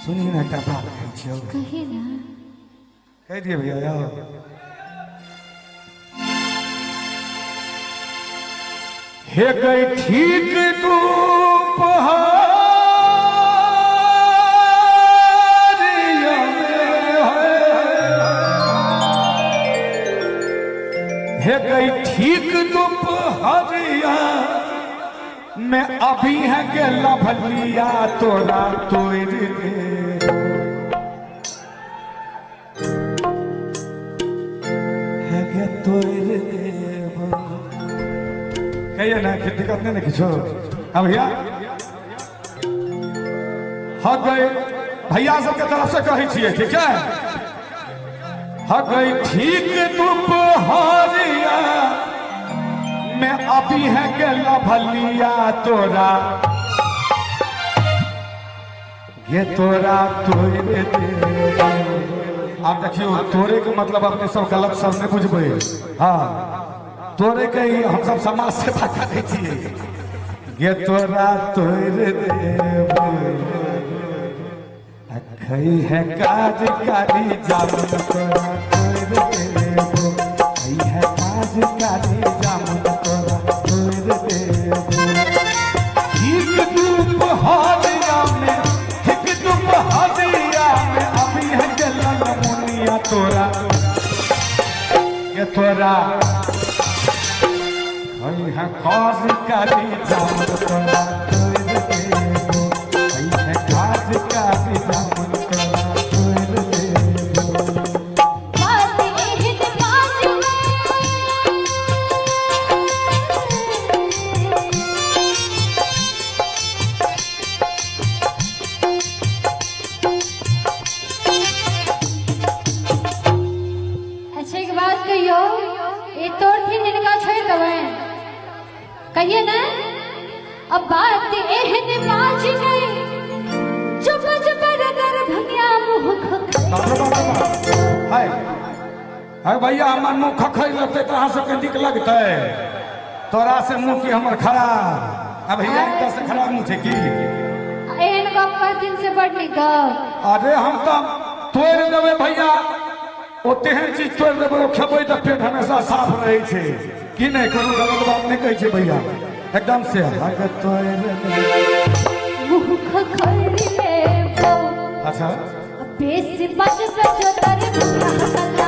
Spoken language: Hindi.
सुनिए ना क्या बात है कहिए ना। कह दिए भैया यार हे गई ठीक तू पहाड़िया में हे गई ठीक तू पहाड़िया मैं अभी है गेला भलिया तोरा तोड़ दे है गे तोड़ देबो कहिए ना कि दिक्कत नहीं किछो हाँ भैया हाँ गए भैया सबके तरफ से कही छिए ठीक है हाँ गई ठीक दोपहरिया मैं अभी है गेला भलिया तोरा ये तोरा तोड़ दे आप देखियो तोरे के मतलब अपने सब गलत सब नहीं बुझबे हाँ तोरे के ही हम सब समाज से बात करे छिए ये तोरा तोड़ देबो अखई है काज कारी जामुन तोरा तोड़ देबो अखई है काज कारी जामुन तोरा तोड़ देबो ठीक दोपहरिया में ठीक दोपहरिया में अभी है गेला मुनिया तोरा ये तोरा है काज कारी जामुन तोरा तोड़ देबो है काज कारी जामुन तोरा तोड़ देबो बात एहन बात अच्छा एक बात कहियो ये तोड़ थी इनका छोड़ दबे कहिए ना अब बात एहन बाज गई चुप चुप कर भंगिया मुंह हाय हाय भैया हमर मुंह खखई लगते कहां से कदिक लगते तोरा से मुंह की हमर खराब अब भैया इनका से खराब मुंह छे की एहन बात कर दिन से बढ़ निकल अरे हम तो तोड़ देबे भैया ओते हर चीज तोड़ देबे खेबै त पेट हमेशा साफ रहे छे कि नहीं कोनो गलत बात नहीं कहै छे भैया एकदम से हाथ तोड़ मुंह खखई ले अच्छा बेस बज बज तर भंगिया